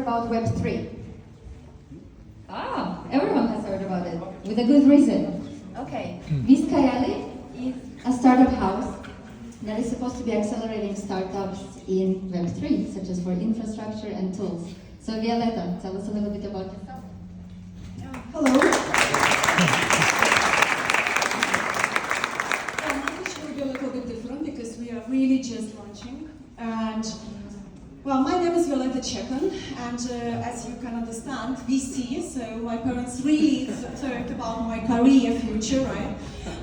about Web3? Ah, everyone has heard about it, with a good reason. Okay, Vizcayali is a startup house that is supposed to be accelerating startups in Web3, such as for infrastructure and tools. So Violeta, tell us a little bit about yourself. Hello. My pitch will be a little bit different because we are really just launching. And well, my name is Violeta Chekan, and as you can understand, VC, so my parents really thought about my career future, right,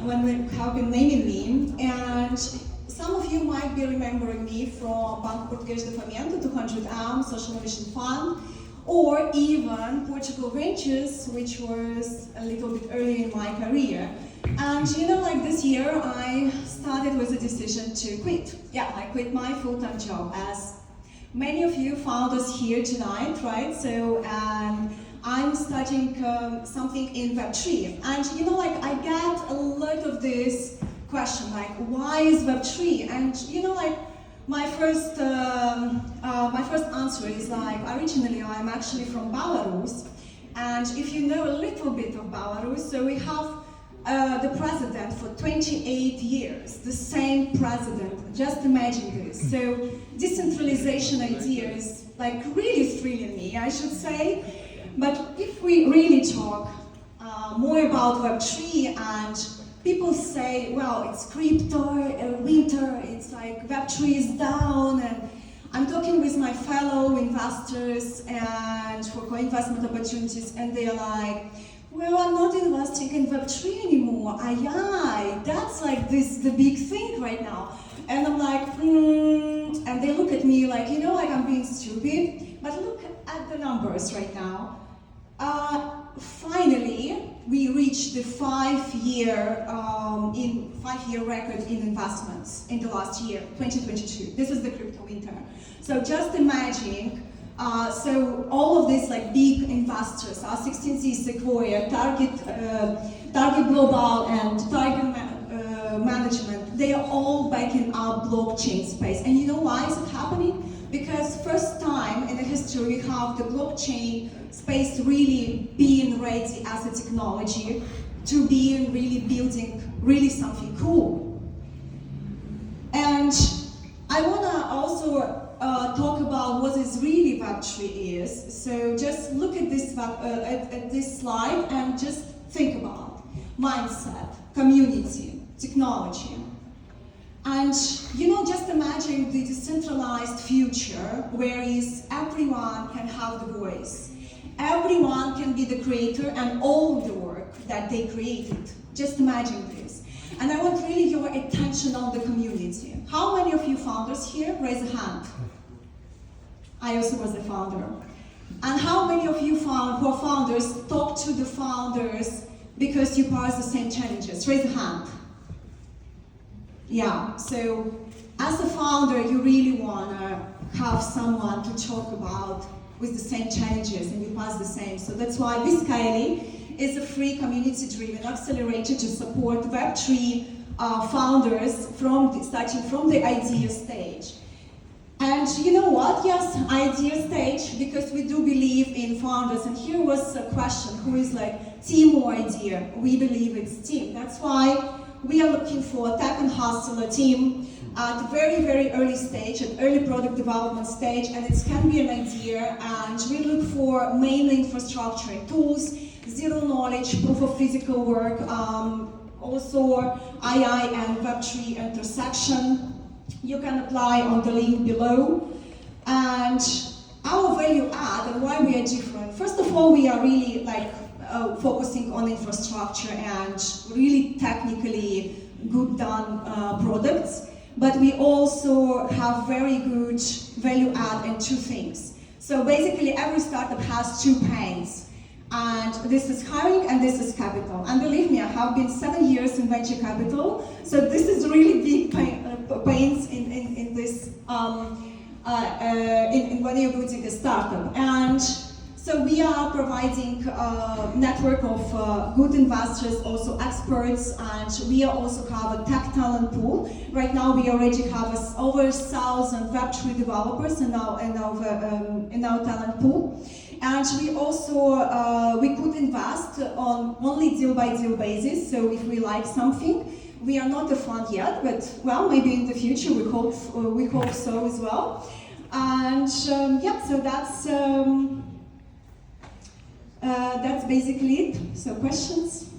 when we have been naming me. And some of you might be remembering me from Banco Português de Fomento, 200M, Social Innovation Fund, or even Portugal Ventures, which was a little bit early in my career. And you know, like this year, I started with a decision to quit. Yeah, I quit my full-time job, as many of you found us here tonight, right? So, I'm starting something in Web3. And you know, like I get a lot of this question, like, why is Web3? And you know, like, my first answer is like, originally I'm actually from Belarus, and if you know a little bit of Belarus, so we have the president for 28 years, the same president, just imagine this. So decentralization idea is like really thrilling me, I should say. But if we really talk more about Web3, and people say, well, it's crypto, winter, it's like Web3 is down, and I'm talking with my fellow investors and for co-investment opportunities, and they're like, well, I'm not investing in Web3 anymore. Aye, that's like the big thing right now. And I'm like, and they look at me like, you know, like I'm being stupid, but look at the numbers right now. Finally, we reached the five-year record in investments in the last year, 2022. This is the crypto winter. So just imagine, so all of these like big investors, R16Z, Sequoia, Target Global, and Tiger Management, they are all backing up blockchain space. And you know why is it happening? Because first time in the history we have the blockchain space really being ready as a technology to be really building really something cool. And I want to also talk about what is really Web3 is. So just look at this slide and just think about mindset, community, technology. And you know, just imagine the decentralized future where everyone can have the voice. Everyone can be the creator and all the work that they created. Just imagine this. And I want really your attention on the community. How many of you founders here? Raise a hand. I also was a founder. And how many of you who are founders talk to the founders because you pass the same challenges? Raise a hand. Yeah, so as a founder, you really want to have someone to talk about with the same challenges, and you pass the same. So that's why Vizcayali is a free community-driven accelerator to support Web3 founders starting from the idea stage. And you know what? Yes, idea stage, because we do believe in founders. And here was a question, who is like team or idea? We believe it's team. That's why we are looking for a tech and hustler team at a very, very early stage, at early product development stage, and it can be an idea. And we look for mainly infrastructure and tools, zero knowledge, proof of physical work, also AI and Web3 intersection. You can apply on the link below. And our value add and why we are different. First of all, we are really like focusing on infrastructure and really technically good done products, but we also have very good value add in two things. So basically every startup has two pains, and this is hiring and this is capital. And believe me, I have been 7 years in venture capital, so this is really big pains in this when you're building a startup. And So we are providing a network of good investors, also experts, and we are also have a tech talent pool. Right now we already have over 1,000 Web3 developers in our talent pool. And we also, we could invest on only deal by deal basis. So if we like something, we are not a fund yet, but well, maybe in the future we hope so as well. And yeah, so that's basically it. So questions?